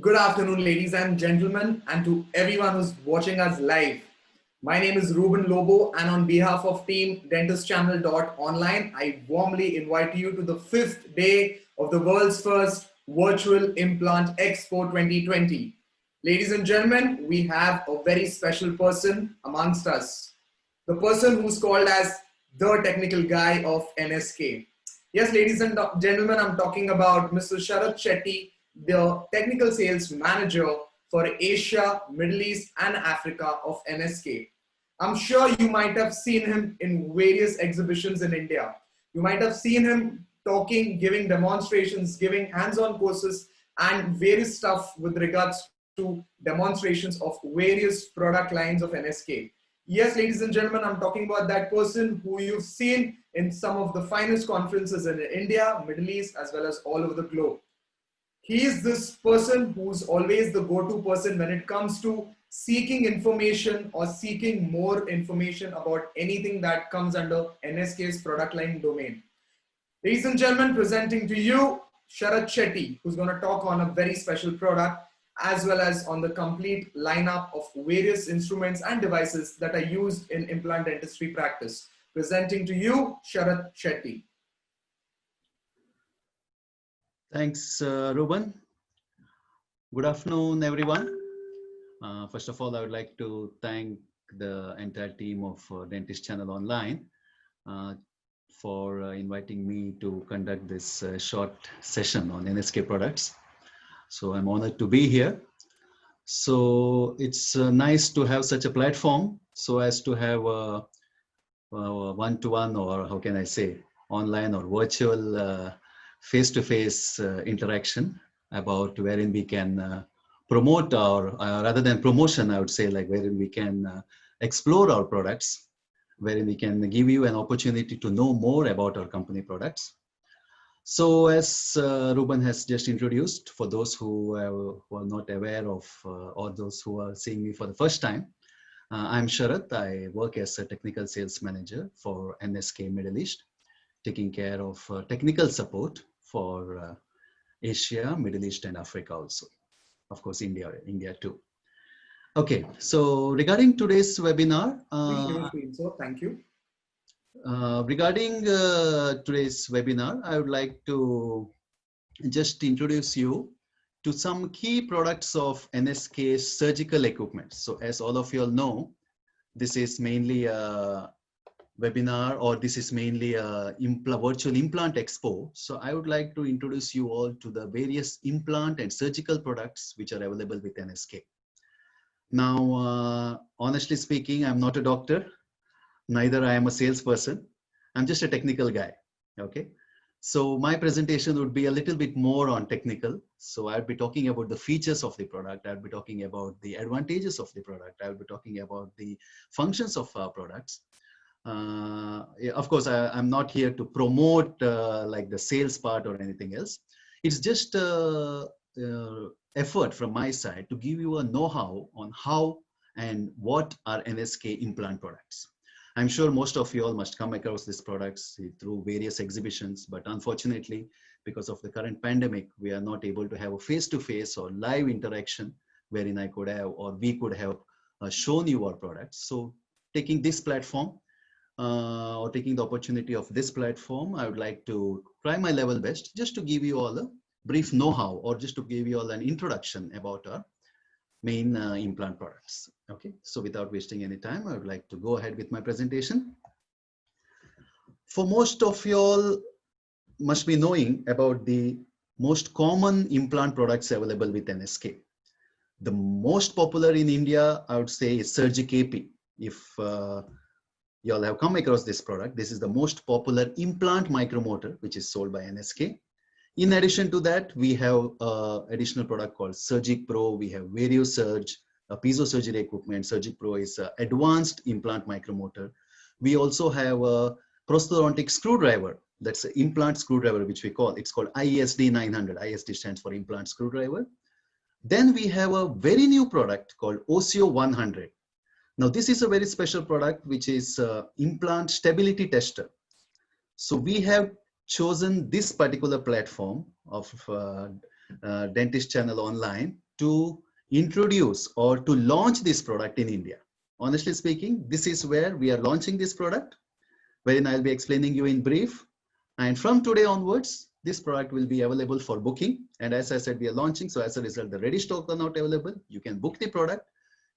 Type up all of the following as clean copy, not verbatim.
Good afternoon, ladies and gentlemen, and to everyone who's watching us live. My name is Ruben Lobo, and on behalf of team DentistChannel.Online, I warmly invite you to the 5th day of the world's first virtual Implant-Expo 2020. Ladies and gentlemen, we have a very special person amongst us. The person who's called as the technical guy of NSK. Yes, ladies and gentlemen, I'm talking about Mr. Sharath Shetty, the technical sales manager for Asia, Middle East, and Africa of NSK. I'm sure you might have seen him in various exhibitions in India. You might have seen him talking, giving demonstrations, giving hands-on courses, and various stuff with regards to demonstrations of various product lines of NSK. Yes, ladies and gentlemen, I'm talking about that person who you've seen in some of the finest conferences in India, Middle East, as well as all over the globe. He is this person who's always the go-to person when it comes to seeking information or seeking more information about anything that comes under NSK's product line domain. Ladies and gentlemen, presenting to you Sharath Shetty, who's going to talk on a very special product as well as on the complete lineup of various instruments and devices that are used in implant dentistry practice. Presenting to you Sharath Shetty. Thanks, Ruben. Good afternoon, everyone. First of all, I would like to thank the entire team of DentistChannel.Online for inviting me to conduct this short session on NSK products. So I'm honored to be here. So it's nice to have such a platform so as to have a one-to-one, or how can I say, online or virtual face-to-face interaction about wherein we can promote our, rather than promotion, I would say, like wherein we can explore our products, wherein we can give you an opportunity to know more about our company products. So as Ruben has just introduced, for those who are not aware of, or those who are seeing me for the first time, I'm Sharath. I work as a technical sales manager for NSK Middle East, taking care of technical support for Asia, Middle East, and Africa also. Of course, India too. Okay, so regarding today's webinar, thank you. Regarding today's webinar, I would like to just introduce you to some key products of NSK's surgical equipment. So as all of you all know, this is mainly a webinar, or this is mainly a virtual Implant-Expo. So I would like to introduce you all to the various implant and surgical products which are available with NSK. Now, honestly speaking, I'm not a doctor, neither I am a salesperson. I'm just a technical guy, okay? So my presentation would be a little bit more on technical. So I'll be talking about the features of the product. I'll be talking about the advantages of the product. I'll be talking about the functions of our products. Of course, I'm not here to promote like the sales part or anything else. It's just effort from my side to give you a know-how on how and what are NSK implant products. I'm sure most of you all must come across these products through various exhibitions, but unfortunately, because of the current pandemic, we are not able to have a face-to-face or live interaction wherein I could have, or we could have shown you our products. So taking this platform, or taking the opportunity of this platform, I would like to try my level best just to give you all a brief know-how, or just to give you all an introduction about our main implant products. Okay, so without wasting any time, I would like to go ahead with my presentation. For most of you all must be knowing about the most common implant products available with NSK. The most popular in India, I would say, is Surgic AP. If you all have come across this product, this is the most popular implant micromotor which is sold by NSK. In addition to that, we have an additional product called Surgic Pro. We have VarioSurge, a piezo surgery equipment. Surgic Pro is an advanced implant micromotor. We also have a prosthodontic screwdriver. That's an implant screwdriver, which we call, it's called ISD 900. ISD stands for implant screwdriver. Then we have a very new product called Oseo 100. Now, this is a very special product, which is implant stability tester. So we have chosen this particular platform of DentistChannel.Online to introduce or to launch this product in India. Honestly speaking, this is where we are launching this product, wherein I'll be explaining you in brief. And from today onwards, this product will be available for booking. And as I said, we are launching. So as a result, the ready stock are not available. You can book the product.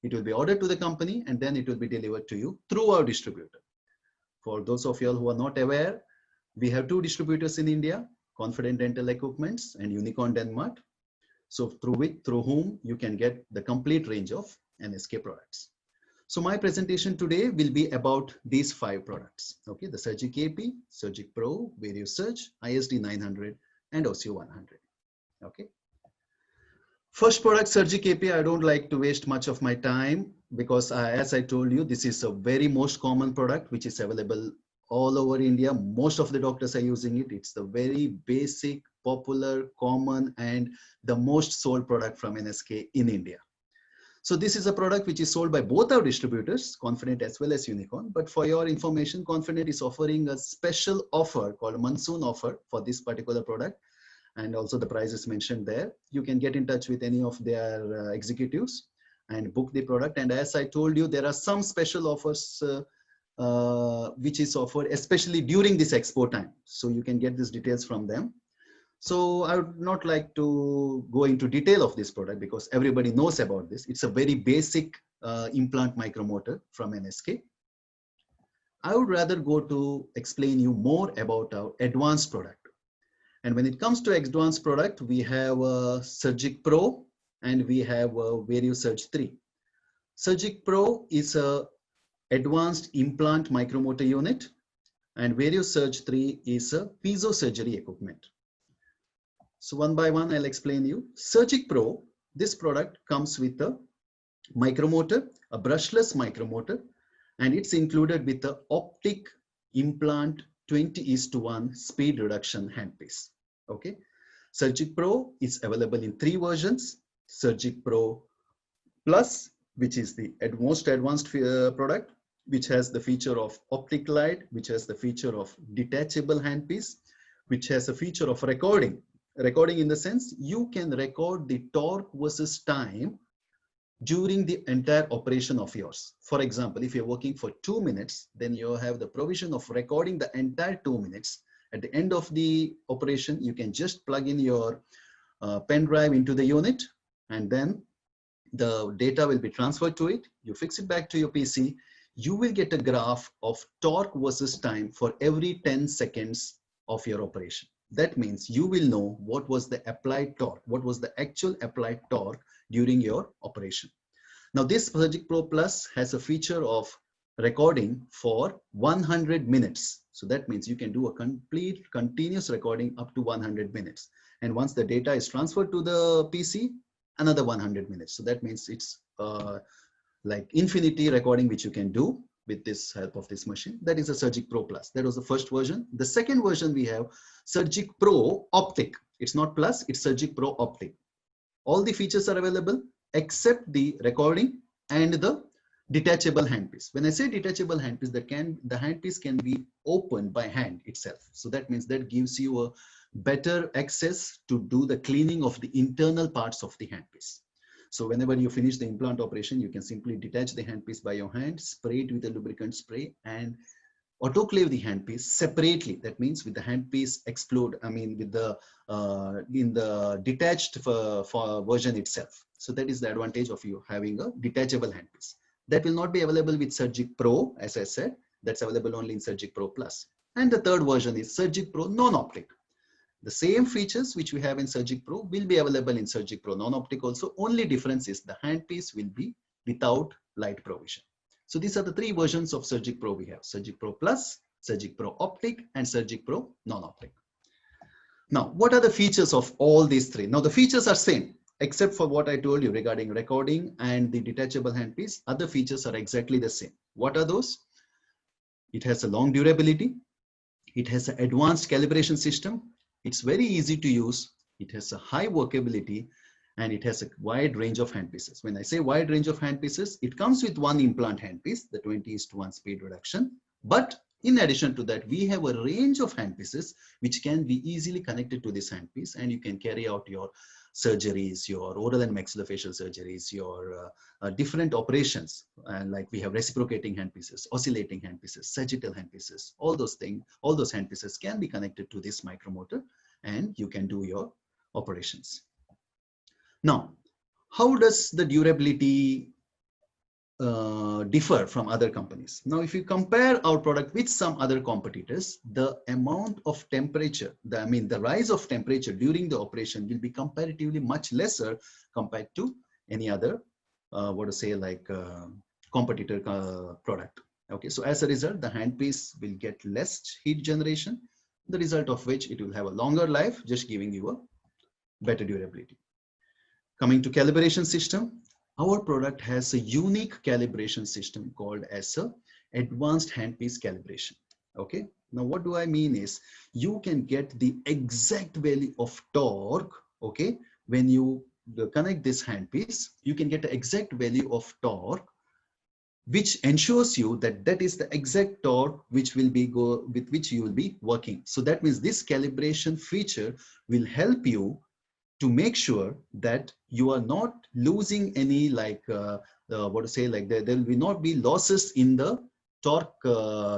It will be ordered to the company and then it will be delivered to you through our distributor. For those of you all who are not aware, we have two distributors in India, Confident Dental Equipments and Unicorn Denmark. So through whom you can get the complete range of NSK products. So my presentation today will be about these 5 products. Okay, the Surgic AP, Surgic Pro, VarioSurge, ISD 900, and OCO 100. Okay. First product, Surgic AP. I don't like to waste much of my time because as I told you, this is a very most common product which is available all over India. Most of the doctors are using it. It's the very basic, popular, common, and the most sold product from NSK in India. So this is a product which is sold by both our distributors, Confident as well as Unicorn. But for your information, Confident is offering a special offer called Monsoon offer for this particular product. And also the price is mentioned there. You can get in touch with any of their executives and book the product. And as I told you, there are some special offers which is offered, especially during this expo time. So you can get these details from them. So I would not like to go into detail of this product because everybody knows about this. It's a very basic implant micromotor from NSK. I would rather go to explain you more about our advanced product. And when it comes to advanced product, we have Surgic Pro and we have VarioSurge 3. Surgic Pro is a advanced implant micromotor unit and VarioSurge 3 is a piezo surgery equipment. So one by one, I'll explain you. Surgic Pro, this product comes with a micromotor, a brushless micromotor, and it's included with the optic implant 20:1 speed reduction handpiece. Okay. Surgic Pro is available in 3 versions. Surgic Pro Plus, which is the most advanced product, which has the feature of optic light, which has the feature of detachable handpiece, which has a feature of recording. Recording in the sense you can record the torque versus time during the entire operation of yours. For example, if you're working for 2 minutes, then you have the provision of recording the entire 2 minutes. At the end of the operation, you can just plug in your pen drive into the unit and then the data will be transferred to it. You fix it back to your PC. You will get a graph of torque versus time for every 10 seconds of your operation. That means you will know what was the applied torque, what was the actual applied torque during your operation. Now this Surgic Pro Plus has a feature of recording for 100 minutes. So that means you can do a complete continuous recording up to 100 minutes. And once the data is transferred to the PC, another 100 minutes. So that means it's like infinity recording, which you can do with this help of this machine. That is a Surgic Pro Plus. That was the first version. The second version we have Surgic Pro Optic. It's not Plus, it's Surgic Pro Optic. All the features are available except the recording and the detachable handpiece. When I say detachable handpiece, the handpiece can be opened by hand itself. So that means that gives you a better access to do the cleaning of the internal parts of the handpiece. So whenever you finish the implant operation, you can simply detach the handpiece by your hand, spray it with a lubricant spray and autoclave the handpiece separately. That means with the handpiece explode, I mean with the in the detached version itself. So that is the advantage of you having a detachable handpiece. That will not be available with Surgic Pro, as I said. That's available only in Surgic Pro Plus. And the third version is Surgic Pro Non-Optic. The same features which we have in Surgic Pro will be available in Surgic Pro Non-Optic also. Only difference is the handpiece will be without light provision. So these are the 3 versions of Surgic Pro we have. Surgic Pro Plus, Surgic Pro Optic, and Surgic Pro Non-Optic. Now, what are the features of all these 3? Now, the features are same, except for what I told you regarding recording and the detachable handpiece. Other features are exactly the same. What are those? It has a long durability. It has an advanced calibration system. It's very easy to use. It has a high workability and it has a wide range of handpieces. When I say wide range of handpieces, it comes with one implant handpiece, the 20:1 speed reduction. But in addition to that, we have a range of handpieces which can be easily connected to this handpiece and you can carry out your surgeries, your oral and maxillofacial surgeries, your different operations, and like we have reciprocating handpieces, oscillating handpieces, sagittal handpieces, all those things, all those handpieces can be connected to this micromotor, and you can do your operations. Now, how does the durability differ from other companies? Now, if you compare our product with some other competitors, the amount of temperature, the rise of temperature during the operation will be comparatively much lesser compared to any other, competitor product. Okay, so as a result, the handpiece will get less heat generation, the result of which it will have a longer life, just giving you a better durability. Coming to calibration system, our product has a unique calibration system called as a advanced handpiece calibration. Okay, now what do I mean is you can get the exact value of torque. Okay, when you connect this handpiece, you can get the exact value of torque, which ensures you that that is the exact torque which will be with which you will be working. So that means this calibration feature will help you to make sure that you are not losing any there will not be losses in the torque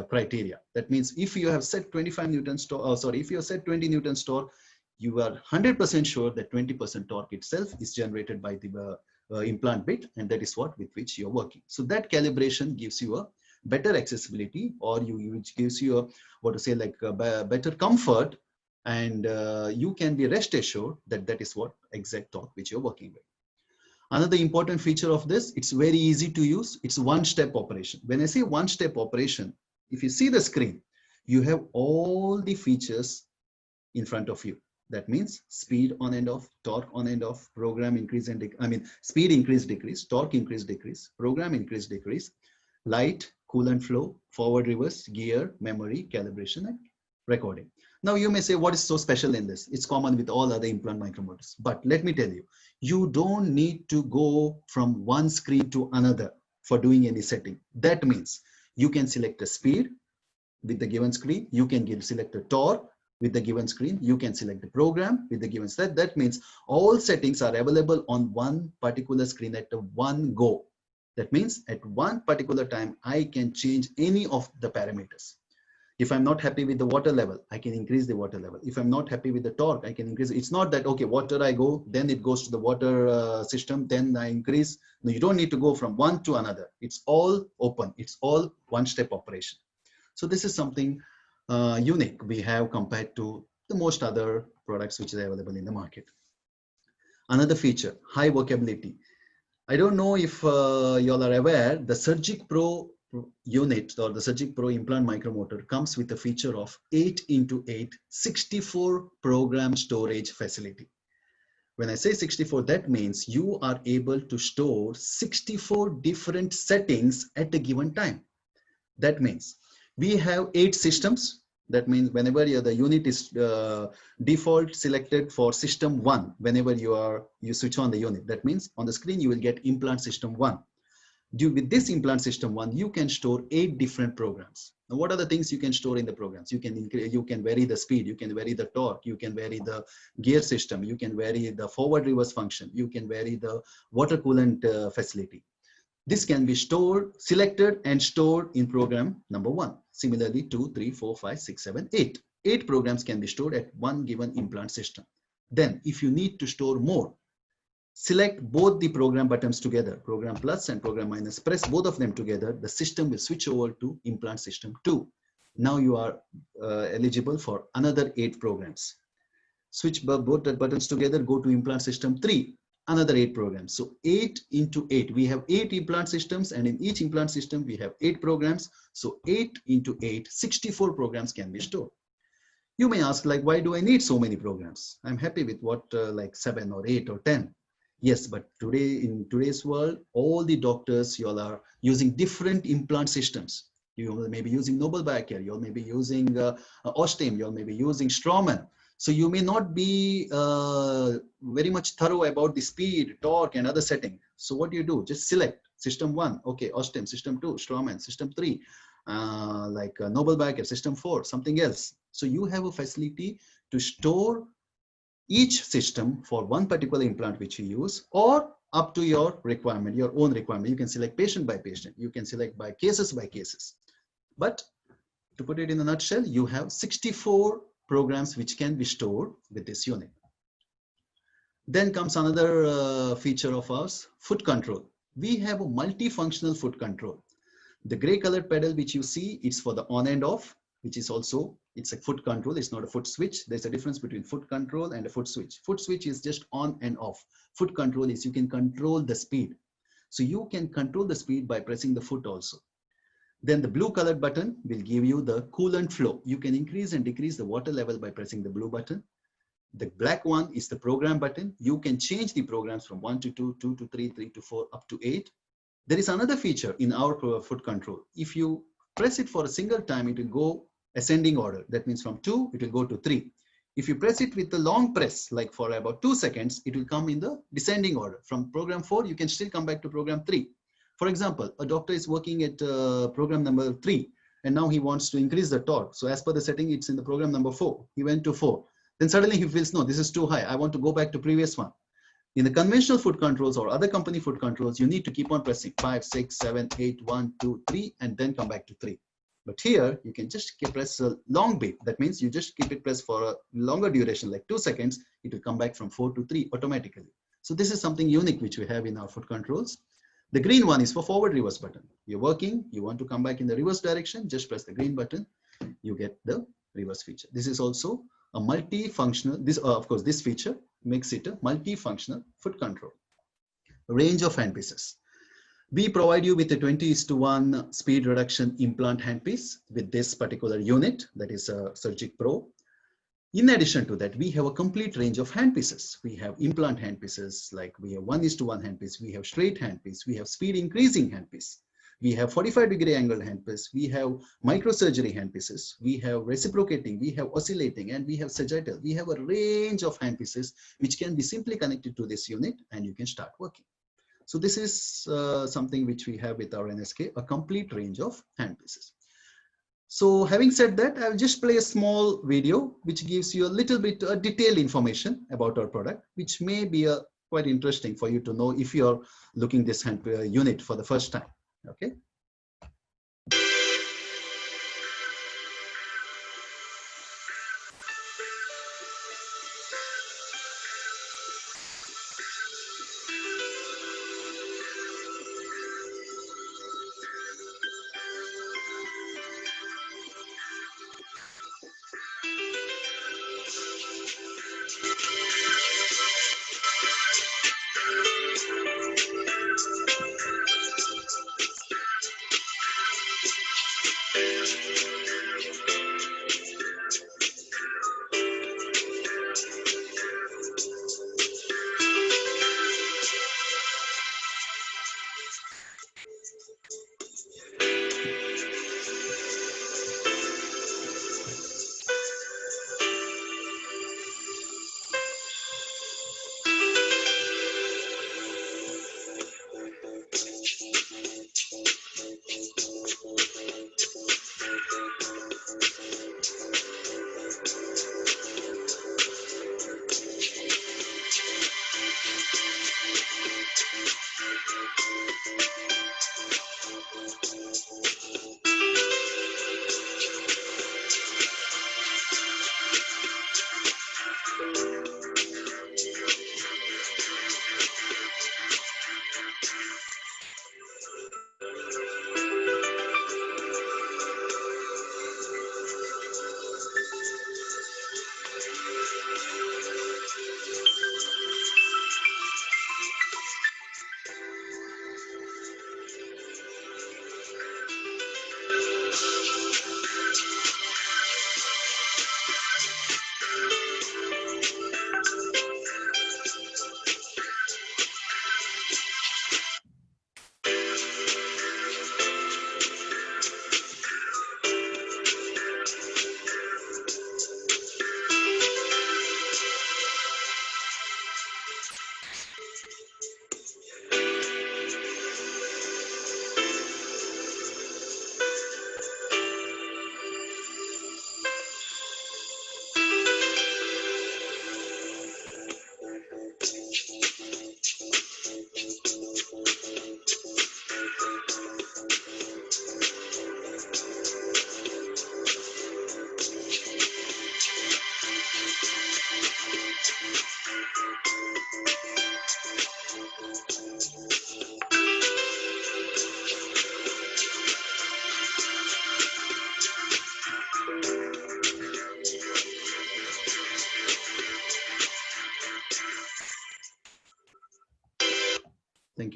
criteria. That means if you have set 25 newtons torque, if you have set 20 newtons torque, you are 100% sure that 20% torque itself is generated by the implant bit, and that is what with which you're working. So that calibration gives you a better accessibility, or which gives you a better comfort, and you can be rest assured that that is what exact torque which you're working with. Another important feature of this, it's very easy to use. It's one-step operation. When I say one-step operation, if you see the screen, you have all the features in front of you. That means speed on and off, torque on and off, program increase and speed increase, decrease, torque increase, decrease, program increase, decrease, light, coolant flow, forward, reverse, gear, memory, calibration, and recording. Now you may say, what is so special in this? It's common with all other implant micromotors. But let me tell you, you don't need to go from one screen to another for doing any setting. That means you can select a speed with the given screen. You can select a torque with the given screen. You can select the program with the given set. That means all settings are available on one particular screen at one go. That means at one particular time, I can change any of the parameters. If I'm not happy with the water level, I can increase the water level. If I'm not happy with the torque, I can increase it. It's not that, okay, water I go, then it goes to the water system, then I increase. No, you don't need to go from one to another. It's all open. It's all one-step operation. So this is something unique we have compared to the most other products which are available in the market. Another feature, high workability. I don't know if you all are aware, the Surgic Pro unit or the Surgic Pro implant micromotor comes with a feature of 8x8 64 program storage facility. When I say 64, that means you are able to store 64 different settings at a given time. That means we have 8 systems. That means whenever the unit is default selected for system 1, whenever you switch on the unit, that means on the screen you will get implant system 1. With this implant system 1, you can store 8 different programs. Now, what are the things you can store in the programs? You can vary the speed, you can vary the torque, you can vary the gear system, you can vary the forward reverse function, you can vary the water coolant facility. This can be selected and stored in program number 1. Similarly, 2, 3, 4, 5, 6, 7, 8. 8 programs can be stored at one given implant system. Then, if you need to store more, select both the program buttons together, program plus and program minus, press both of them together, the system will switch over to implant system 2. Now you are eligible for another 8 programs. Switch both the buttons together, go to implant system 3, another 8 programs. So 8 into 8, we have 8 implant systems, and in each implant system we have 8 programs. So 8 into 8, 64 programs can be stored. You may ask, like, why do I need so many programs? I'm happy with what like 7 or 8 or 10. Yes, but today, in today's world, all the doctors, you all are using different implant systems. You may be using Nobel Biocare, you all may be using Ostem, you all may be using Straumann. So you may not be very much thorough about the speed, torque, and other setting. So what do? Just select system 1, okay, Ostem, system 2, Straumann, system 3, Nobel Biocare, system 4, something else. So you have a facility to store each system for one particular implant which you use, or up to your requirement, your own requirement. You can select patient by patient. You can select by cases. But to put it in a nutshell, you have 64 programs which can be stored with this unit. Then comes another feature of ours, foot control. We have a multifunctional foot control. The gray colored pedal which you see, it's for the on and off, which is also, it's a foot control. It's not a foot switch. There's a difference between foot control and a foot switch. Foot switch is just on and off. Foot control is you can control the speed. So you can control the speed by pressing the foot also. Then the blue colored button will give you the coolant flow. You can increase and decrease the water level by pressing the blue button. The black one is the program button. You can change the programs from 1 to 2, 2 to 3, 3 to 4, up to 8. There is another feature in our foot control. If you press it for a single time, it will go ascending order. That means from 2, it will go to 3. If you press it with a long press, like for about 2 seconds, it will come in the descending order. From program 4, you can still come back to program 3. For example, a doctor is working at program number 3, and now he wants to increase the torque. So as per the setting, it's in the program number 4. He went to 4. Then suddenly he feels, no, this is too high. I want to go back to previous one. In the conventional foot controls or other company foot controls, you need to keep on pressing 5, 6, 7, 8, 1, 2, 3, and then come back to 3. But here, you can just press a long beat. That means you just keep it pressed for a longer duration, like 2 seconds. It will come back from 4 to 3 automatically. So this is something unique which we have in our foot controls. The green one is for forward reverse button. You're working, you want to come back in the reverse direction, just press the green button. You get the reverse feature. This is also a multifunctional, of course, this feature makes it a multifunctional foot control. Range of handpieces. We provide you with a 20:1 speed reduction implant handpiece with this particular unit, that is a Surgic Pro. In addition to that, we have a complete range of handpieces. We have implant handpieces, like we have 1:1 handpiece, we have straight handpiece, we have speed increasing handpiece. We have 45-degree angled handpiece, we have microsurgery handpieces, we have reciprocating, we have oscillating, and we have sagittal. We have a range of handpieces which can be simply connected to this unit and you can start working. So this is something which we have with our NSK, a complete range of handpieces. So having said that, I'll just play a small video which gives you a little bit detailed information about our product, which may be quite interesting for you to know if you're looking this unit for the first time. Okay.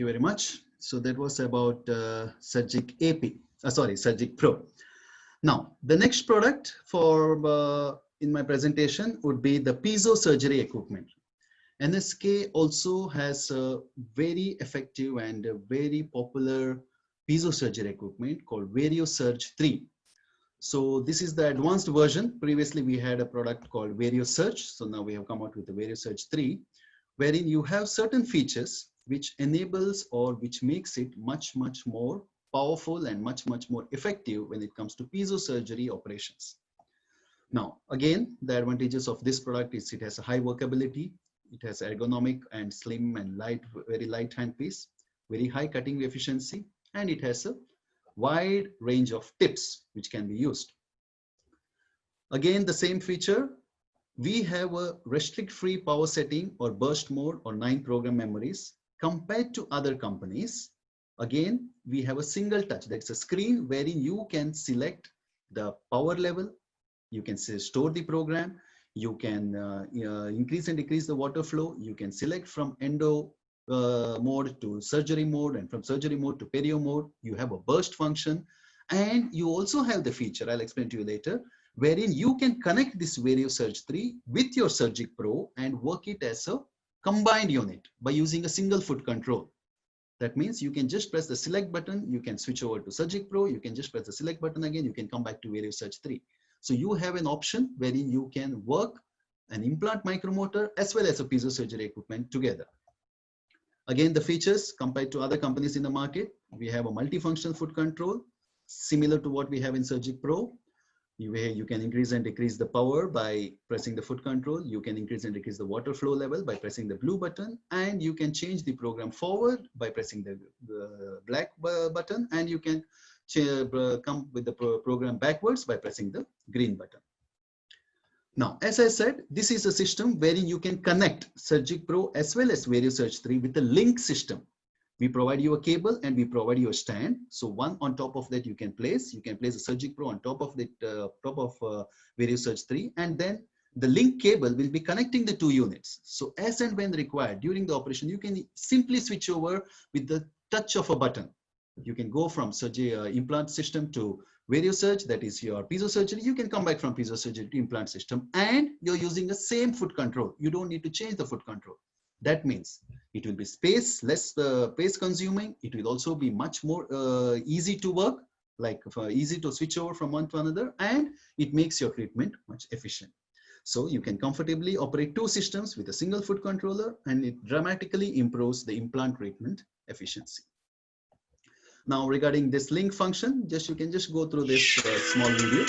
you very much. So that was about Surgic AP, sorry, Surgic Pro. Now, the next product for in my presentation would be the piezo surgery equipment. NSK also has a very effective and a very popular piezo surgery equipment called VarioSurge 3. So this is the advanced version. Previously, we had a product called VarioSurge. So now we have come out with the VarioSurge 3, wherein you have certain features which enables or which makes it much more powerful and much more effective when it comes to piezo surgery operations. Now, again, the advantages of this product is it has a high workability, it has ergonomic and slim and light, very light handpiece, very high cutting efficiency, and it has a wide range of tips which can be used. Again, the same feature, we have a restrict-free power setting or burst mode or 9 program memories. Compared to other companies, again, we have a single touch. That's a screen wherein you can select the power level, you can say store the program, you can increase and decrease the water flow, you can select from endo mode to surgery mode, and from surgery mode to perio mode. You have a burst function, and you also have the feature, I'll explain to you later, wherein you can connect this VarioSurge 3 with your Surgic Pro and work it as a combined unit by using a single foot control. That means you can just press the select button, you can switch over to Surgic Pro, you can just press the select button again, you can come back to VarioSurge 3. So you have an option wherein you can work an implant micromotor as well as a piezo surgery equipment together. Again, the features compared to other companies in the market, we have a multifunctional foot control, similar to what we have in Surgic Pro. You can increase and decrease the power by pressing the foot control. You can increase and decrease the water flow level by pressing the blue button, and you can change the program forward by pressing the black button, and you can come with the program backwards by pressing the green button. Now, as I said, this is a system wherein you can connect Surgic Pro as well as VarioSurge 3 with a link system. We provide you a cable and we provide you a stand. So one on top of that you can place a Surgic Pro on top of the VarioSurge 3, and then the link cable will be connecting the two units. So as and when required during the operation, you can simply switch over with the touch of a button. You can go from surgery implant system to VarioSurge, that is your piezo surgery. You can come back from piezo surgery to implant system, and you're using the same foot control. You don't need to change the foot control. That means it will be less space consuming. It will also be much more easy to work, like easy to switch over from one to another, and it makes your treatment much efficient. So you can comfortably operate two systems with a single foot controller, and it dramatically improves the implant treatment efficiency. Now, regarding this link function, you can just go through this small video.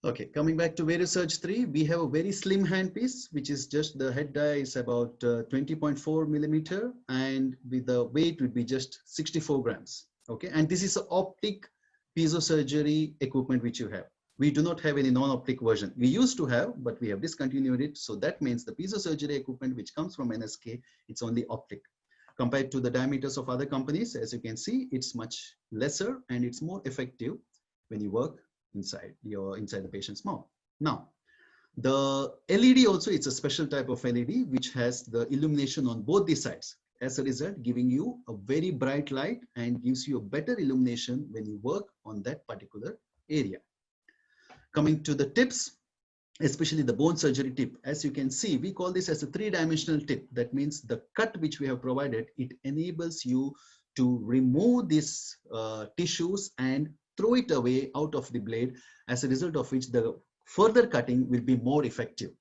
Okay, coming back to VarioSurge 3, we have a very slim handpiece, which is just the head die is about 20.4 millimeter, and with the weight would be just 64 grams. Okay, and this is an optic piezo surgery equipment which you have. We do not have any non-optic version. We used to have, but we have discontinued it. So that means the piezo surgery equipment which comes from NSK, it's only optic. compared to the diameters of other companies. As you can see, it's much lesser and it's more effective when you work inside the patient's mouth. Now, the LED also, it's a special type of LED which has the illumination on both the sides. As a result, giving you a very bright light and gives you a better illumination when you work on that particular area. Coming to the tips, especially the bone surgery tip, as you can see, we call this as a three-dimensional tip. That means the cut which we have provided, it enables you to remove these tissues and throw it away out of the blade, as a result of which the further cutting will be more effective.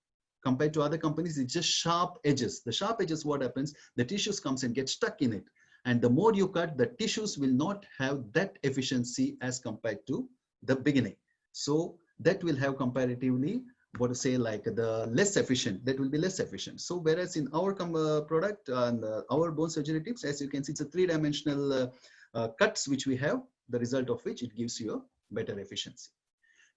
Compared to other companies, it's just sharp edges. The sharp edges, what happens, the tissues comes and get stuck in it. And the more you cut, the tissues will not have that efficiency as compared to the beginning. So that will have comparatively, what to say, like the less efficient, that will be less efficient. So whereas in our product and our bone surgery tips, as you can see, it's a three-dimensional cuts which we have, the result of which it gives you a better efficiency.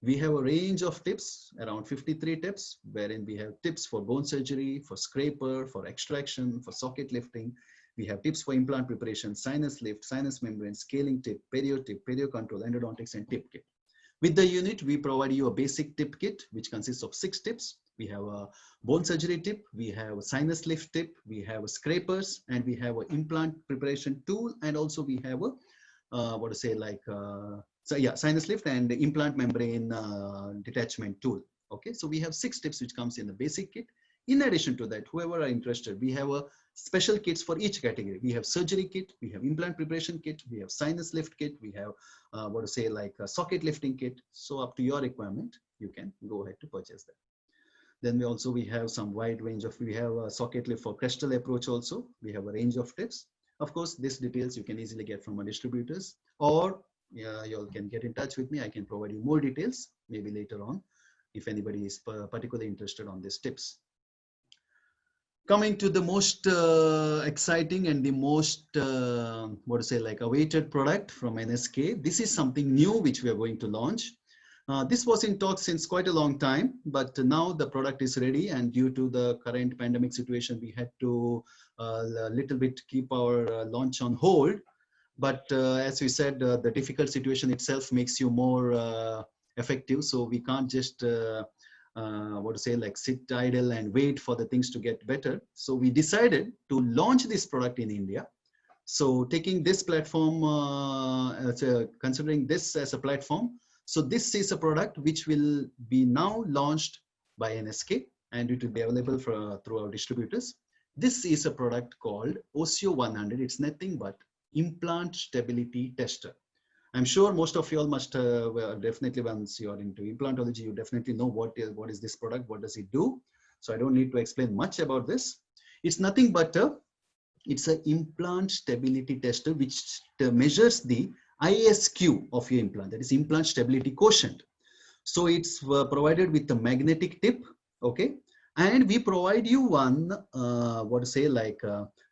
We have a range of tips, around 53 tips, wherein we have tips for bone surgery, for scraper, for extraction, for socket lifting. We have tips for implant preparation, sinus lift, sinus membrane, scaling tip, perio control, endodontics, and tip kit. With the unit, we provide you a basic tip kit, which consists of 6 tips. We have a bone surgery tip, we have a sinus lift tip, we have a scrapers, and we have an implant preparation tool, and also we have a sinus lift and the implant membrane detachment tool. Okay, so we have 6 tips which comes in the basic kit. In addition to that, whoever are interested, we have a special kits for each category. We have surgery kit, we have implant preparation kit, we have sinus lift kit, we have a socket lifting kit. So up to your requirement, you can go ahead to purchase that. Then we have some wide range of, we have a socket lift for crestal approach also. We have a range of tips. Of course, these details you can easily get from our distributors, or you can get in touch with me. I can provide you more details maybe later on if anybody is particularly interested on these tips. Coming to the most exciting and the most awaited product from NSK. This is something new which we are going to launch. This was in talks since quite a long time, but now the product is ready, and due to the current pandemic situation, we had to a little bit keep our launch on hold. But as we said, the difficult situation itself makes you more effective. So we can't just sit idle and wait for the things to get better. So we decided to launch this product in India. So taking this platform, considering this as a platform, so this is a product which will be now launched by NSK, and it will be available through our distributors. This is a product called Oseo 100. It's nothing but implant stability tester. I'm sure most of you all must definitely, once you are into implantology, you definitely know what is this product, what does it do. So I don't need to explain much about this. It's nothing but it's an implant stability tester which measures the ISQ of your implant, that is implant stability quotient. So it's provided with a magnetic tip, okay? And we provide you one,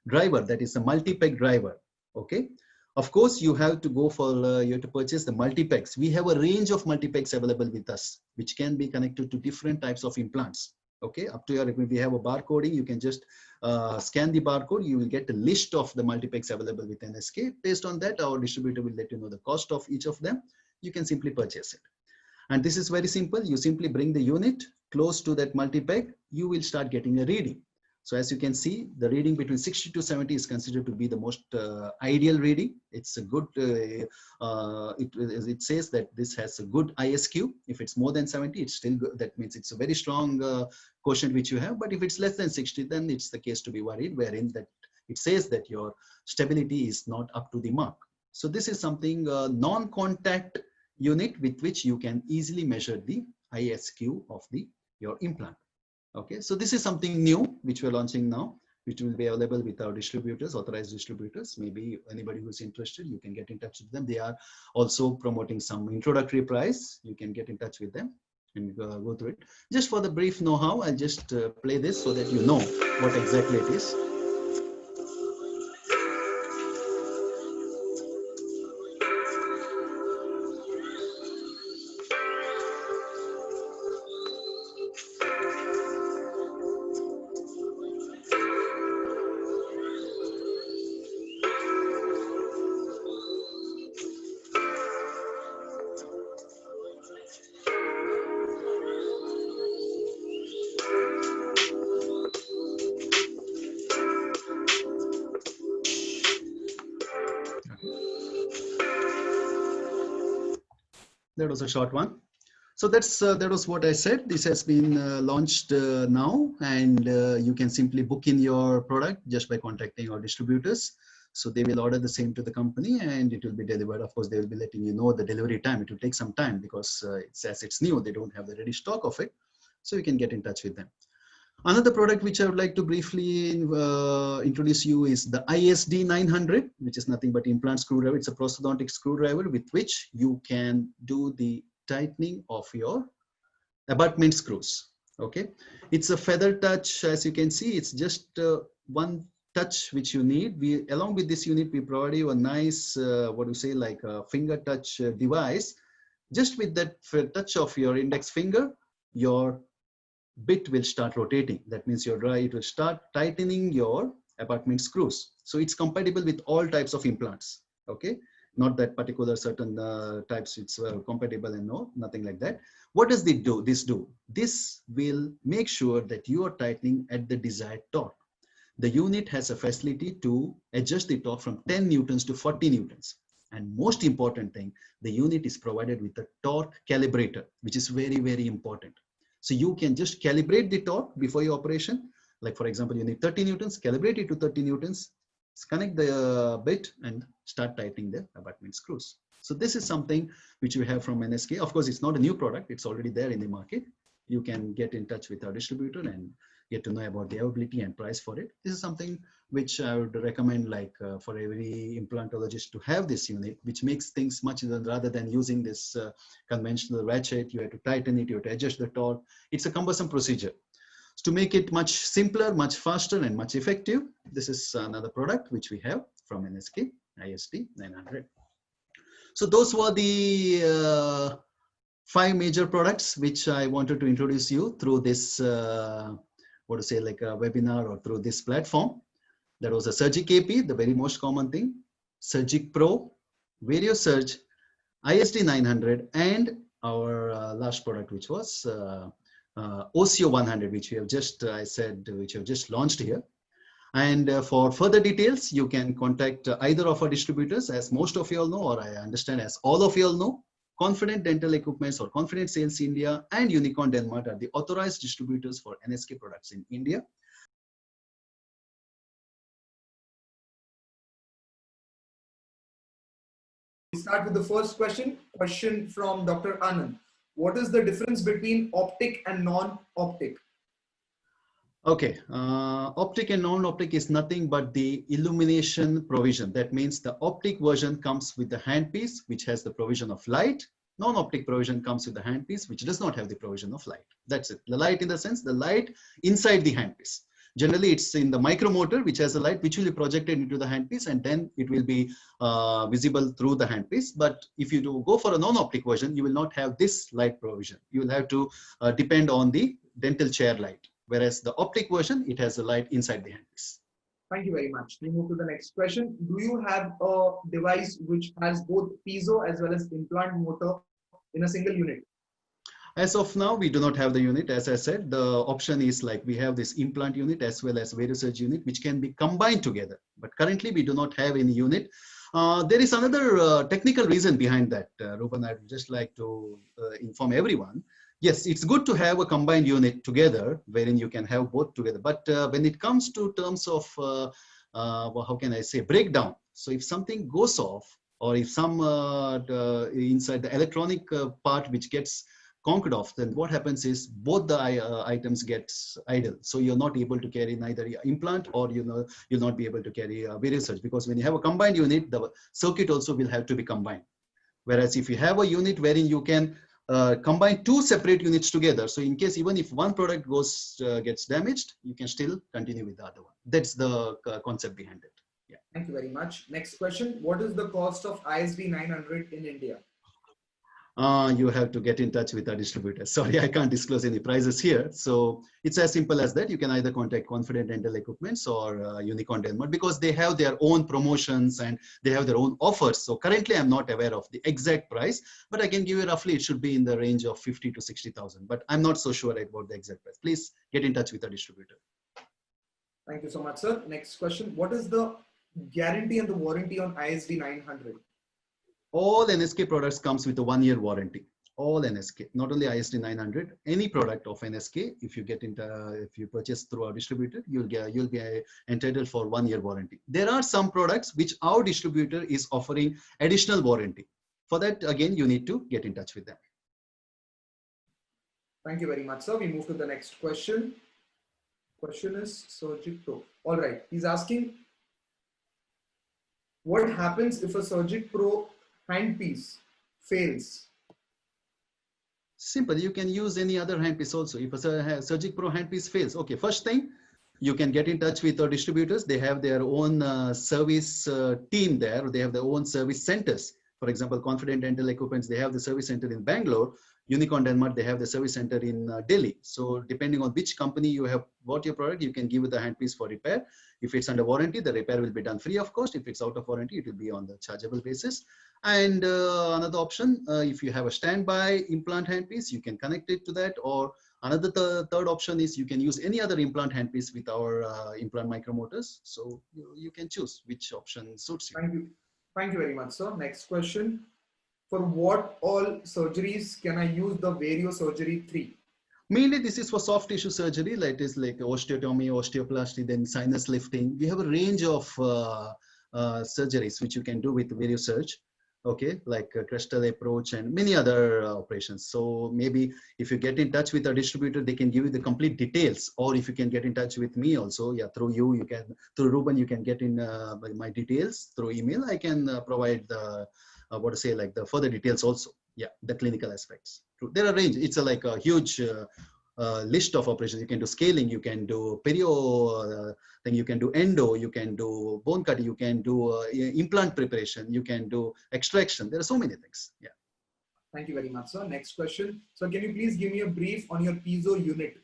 driver, that is a multi-peg driver, okay? Of course, you have to go for, you have to purchase the multi-pegs. We have a range of multi-pegs available with us, which can be connected to different types of implants. Okay, up to your, if we have a barcoding, you can just scan the barcode, you will get a list of the multi-pegs available with NSK. Based on that, our distributor will let you know the cost of each of them. You can simply purchase it. And this is very simple. You simply bring the unit close to that multi-peg, you will start getting a reading. So as you can see, the reading between 60 to 70 is considered to be the most ideal reading. It's a good, it says that this has a good ISQ. If it's more than 70, it's still good. That means it's a very strong quotient which you have. But if it's less than 60, then it's the case to be worried, wherein that it says that your stability is not up to the mark. So this is something non-contact unit with which you can easily measure the ISQ of your implant. Okay, so this is something new which we're launching now, which will be available with our distributors, authorized distributors. Maybe anybody who's interested, you can get in touch with them. They are also promoting some introductory price. You can get in touch with them and go through it. Just for the brief know-how, I'll just play this so that you know what exactly it is. That was a short one. So that was what I said. This has been launched now, and you can simply book in your product just by contacting our distributors. So they will order the same to the company, and it will be delivered. Of course, they will be letting you know the delivery time. It will take some time because it's new. They don't have the ready stock of it, so you can get in touch with them. Another product which I would like to briefly introduce you is the ISD 900, which is nothing but implant screwdriver. It's a prosthodontic screwdriver with which you can do the tightening of your abutment screws. Okay, it's a feather touch. As you can see, it's just one touch which you need. Along with this unit, we provide you a nice what do you say, like a finger touch device. Just with that touch of your index finger, your bit will start rotating. That means it will start tightening your abutment screws. So it's compatible with all types of implants. Okay, not that particular certain types it's compatible and nothing like that. What does this do? This will make sure that you are tightening at the desired torque. The unit has a facility to adjust the torque from 10 newtons to 40 newtons. And most important thing, the unit is provided with a torque calibrator, which is very, very important. So you can just calibrate the torque before your operation. Like for example, you need 30 newtons, calibrate it to 30 newtons, connect the bit and start tightening the abutment screws. So this is something which we have from NSK. Of course, it's not a new product. It's already there in the market. You can get in touch with our distributor and get to know about the availability and price for it. This is something which I would recommend, like for every implantologist to have this unit, which makes things much easier rather than using this conventional ratchet. You have to tighten it, you have to adjust the torque. It's a cumbersome procedure. So to make it much simpler, much faster, and much effective, this is another product which we have from NSK, ISD 900. So those were the 5 major products which I wanted to introduce you through this what to say, like a webinar or through this platform. That was a Surgic AP, the very most common thing, Surgic Pro, VarioSurge, ISD 900, and our last product, which was OCO 100, which we have just, which we have just launched here. And for further details, you can contact either of our distributors, as most of you all know, or I understand as all of you all know. Confident Dental Equipments or Confident Sales India and Unicorn Denmark are the authorized distributors for NSK products in India. We start with the first question from Dr. Anand. What is the difference between optic and non-optic? Okay, optic and non-optic is nothing but the illumination provision. That means the optic version comes with the handpiece, which has the provision of light. Non-optic provision comes with the handpiece, which does not have the provision of light. That's it. The light in the sense, the light inside the handpiece. Generally, it's in the micromotor, which has a light which will be projected into the handpiece, and then it will be visible through the handpiece. But if you do go for a non-optic version, you will not have this light provision. You will have to depend on the dental chair light. Whereas the optic version, it has a light inside the handpiece. Thank you very much. We move to the next question. Do you have a device which has both piezo as well as implant motor in a single unit? As of now, we do not have the unit. As I said, the option is like we have this implant unit as well as VarioSurge unit, which can be combined together. But currently, we do not have any unit. There is another technical reason behind that, Rupan. I would just like to inform everyone. Yes, it's good to have a combined unit together wherein you can have both together. But when it comes to terms of, well, how can I say, breakdown. So if something goes off, or if some inside the electronic part which gets conked off, then what happens is both the items gets idle. So you're not able to carry neither implant or you'll not be able to carry VarioSurge, because when you have a combined unit, the circuit also will have to be combined. Whereas if you have a unit wherein you can combine 2 separate units together, so in case even if one product gets damaged, you can still continue with the other one. That's the concept behind it. Yeah. Thank you very much. Next question. What is the cost of ISD 900 in India? You have to get in touch with our distributor. Sorry, I can't disclose any prices here. So it's as simple as that. You can either contact Confident Dental Equipments or Unicorn Denmark, because they have their own promotions and they have their own offers. So currently, I'm not aware of the exact price, but I can give you roughly, it should be in the range of 50 to 60,000. But I'm not so sure about the exact price. Please get in touch with our distributor. Thank you so much, sir. Next question. What is the guarantee and the warranty on ISD 900? All NSK products comes with a 1-year warranty. all NSK, not only ISD 900, any product of NSK, if you get into, if you purchase through our distributor, you'll be entitled for 1-year warranty. There are some products which our distributor is offering additional warranty. For that, again, you need to get in touch with them. Thank you very much, sir. We move to the next question. Question is Surgic Pro. All right. He's asking, what happens if a Surgic Pro handpiece fails? Simple. You can use any other handpiece also. If a Surgic Pro handpiece fails, okay, first thing, you can get in touch with our distributors. They have their own service team there. They have their own service centers. For example, Confident Dental Equipments, they have the service center in Bangalore. Unicorn Denmark, they have the service center in Delhi. So depending on which company you have bought your product, you can give it the handpiece for repair. If it's under warranty, the repair will be done free of cost. If it's out of warranty, it will be on the chargeable basis. And another option, if you have a standby implant handpiece, you can connect it to that. Or another third option is you can use any other implant handpiece with our implant micromotors. So you can choose which option suits you. Thank you. Thank you very much, sir. Next question. For what all surgeries can I use the Vario Surgery 3? Mainly, this is for soft tissue surgery, like osteotomy, osteoplasty, then sinus lifting. We have a range of surgeries which you can do with Vario Surge. Okay, like crestal approach and many other operations. So maybe if you get in touch with a distributor, they can give you the complete details. Or if you can get in touch with me also, yeah, through through Ruben, you can get in my details through email. I can provide the the further details also. Yeah, the clinical aspects. There are range. It's like a huge list of operations. You can do scaling, you can do perio, then you can do endo, you can do bone cutting, you can do implant preparation, you can do extraction. There are so many things. Yeah. Thank you very much, sir. Next question. So can you please give me a brief on your piezo unit?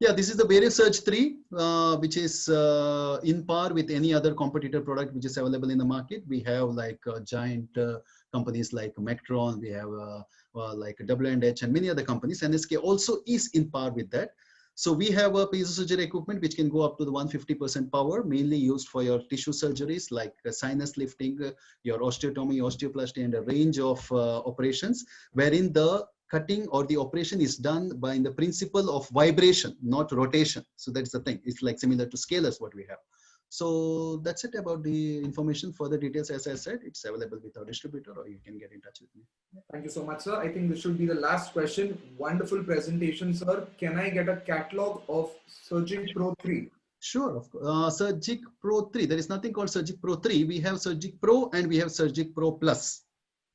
Yeah, this is the Vario Surge 3, which is in par with any other competitor product which is available in the market. We have like giant companies like Mectron, we have like W&H and many other companies. NSK also is in par with that. So we have a piezo surgery equipment which can go up to the 150% power, mainly used for your tissue surgeries like sinus lifting, your osteotomy, osteoplasty, and a range of operations, wherein the cutting or the operation is done by the principle of vibration, not rotation. So that's the thing. It's like similar to scalers what we have. So that's it about the information. Further details, as I said, it's available with our distributor, or you can get in touch with me. Thank you so much, sir. I think this should be the last question. Wonderful presentation, sir. Can I get a catalog of Surgic Pro 3? Sure, of course. Surgic Pro 3. There is nothing called Surgic Pro 3. We have Surgic Pro and we have Surgic Pro Plus.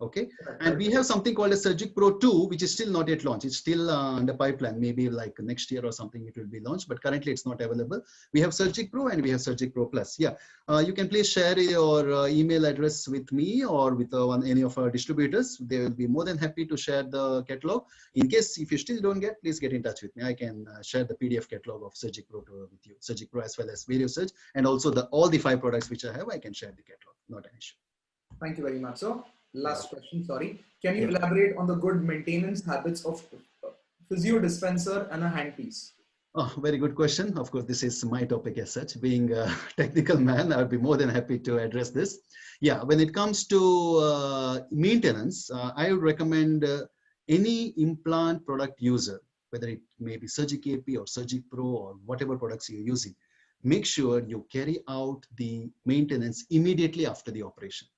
Okay, and we have something called a Surgic Pro 2, which is still not yet launched. It's still under pipeline. Maybe like next year or something it will be launched, but currently it's not available. We have Surgic Pro and we have Surgic Pro Plus. Yeah, you can please share your email address with me or with any of our distributors. They will be more than happy to share the catalog. In case if you still don't get, please get in touch with me. I can share the PDF catalog of Surgic Pro with you, Surgic Pro as well as Vario Surge, and also all the 5 products which I have. I can share the catalog. Not an issue. Thank you very much, sir. Last question, sorry. Can you elaborate on the good maintenance habits of physio dispenser and a handpiece? Oh, very good question. Of course, this is my topic as such. Being a technical man, I'd be more than happy to address this. Yeah, when it comes to maintenance, I would recommend any implant product user, whether it may be Surgic AP or Surgic Pro or whatever products you're using, make sure you carry out the maintenance immediately after the operation.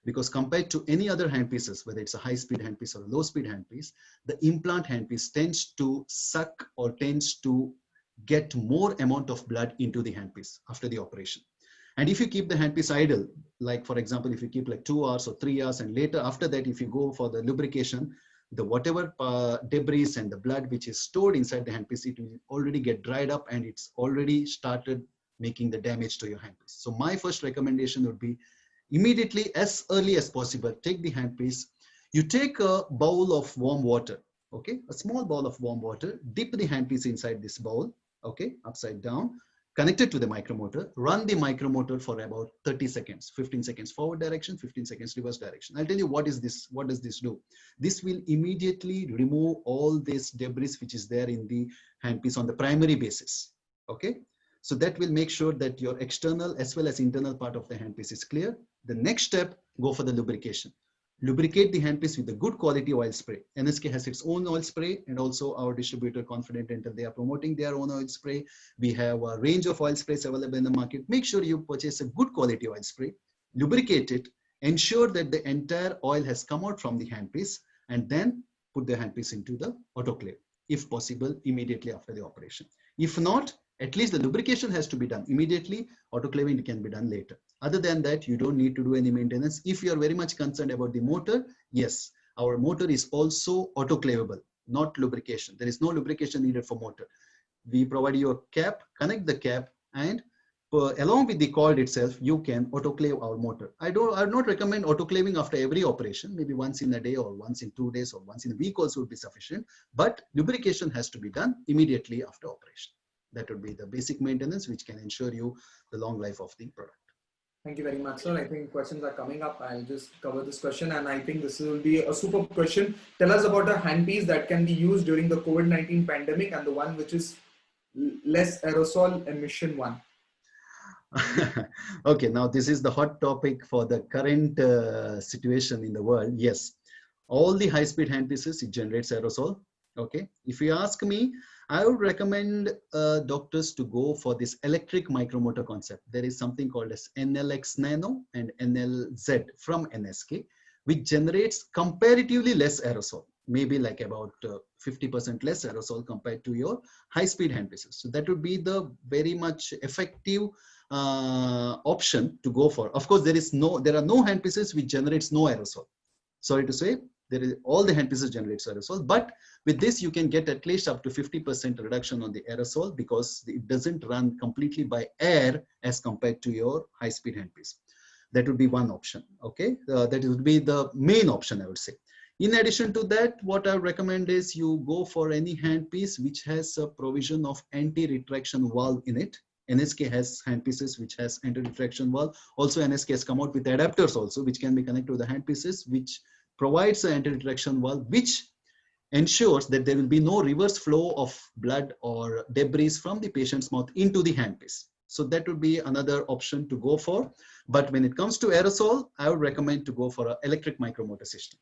Because compared to any other handpieces, whether it's a high-speed handpiece or a low-speed handpiece, the implant handpiece tends to suck or tends to get more amount of blood into the handpiece after the operation. And if you keep the handpiece idle, like for example, if you keep like 2 hours or 3 hours, and later after that, if you go for the lubrication, the whatever debris and the blood which is stored inside the handpiece, it will already get dried up and it's already started making the damage to your handpiece. So my first recommendation would be immediately, as early as possible, take the handpiece. You take a bowl of warm water, okay? A small bowl of warm water, dip the handpiece inside this bowl, okay? Upside down, connect it to the micromotor, run the micromotor for about 30 seconds, 15 seconds forward direction, 15 seconds reverse direction. I'll tell you what does this do. This will immediately remove all this debris which is there in the handpiece on the primary basis, okay? So that will make sure that your external as well as internal part of the handpiece is clear. The next step, go for the lubrication. lubricate the handpiece with a good quality oil spray. NSK has its own oil spray, and also our distributor Confident Dental, they are promoting their own oil spray. We have a range of oil sprays available in the market. Make sure you purchase a good quality oil spray, lubricate it, ensure that the entire oil has come out from the handpiece, and then put the handpiece into the autoclave, if possible, immediately after the operation. If not, at least the lubrication has to be done immediately. Autoclaving can be done later. Other than that, you don't need to do any maintenance. If you are very much concerned about the motor, yes, our motor is also autoclavable, not lubrication. There is no lubrication needed for motor. We provide you a cap, connect the cap, and along with the cord itself, you can autoclave our motor. I do not recommend autoclaving after every operation. Maybe once in a day or once in 2 days or once in a week also would be sufficient. But lubrication has to be done immediately after operation. That would be the basic maintenance which can ensure you the long life of the product. Thank you very much, sir. I think questions are coming up. I'll just cover this question, and I think this will be a super question. Tell us about a handpiece that can be used during the COVID-19 pandemic and the one which is less aerosol emission one. Okay, now this is the hot topic for the current situation in the world. Yes, all the high-speed handpieces, it generates aerosol. Okay, if you ask me, I would recommend doctors to go for this electric micromotor concept. There is something called as NLX Nano and NLZ from NSK, which generates comparatively less aerosol, maybe like about 50% less aerosol compared to your high-speed handpieces. So that would be the very much effective option to go for. Of course, there are no handpieces which generates no aerosol. Sorry to say, all the handpieces generates aerosol, but with this you can get at least up to 50% reduction on the aerosol because it doesn't run completely by air as compared to your high-speed handpiece. That would be one option. Okay, that would be the main option, I would say. In addition to that, what I recommend is you go for any handpiece which has a provision of anti-retraction valve in it. NSK has handpieces which has anti-retraction valve. Also, NSK has come out with adapters also, which can be connected to the handpieces, which provides an anti-retraction valve, which ensures that there will be no reverse flow of blood or debris from the patient's mouth into the handpiece. So that would be another option to go for. But when it comes to aerosol, I would recommend to go for an electric micromotor system.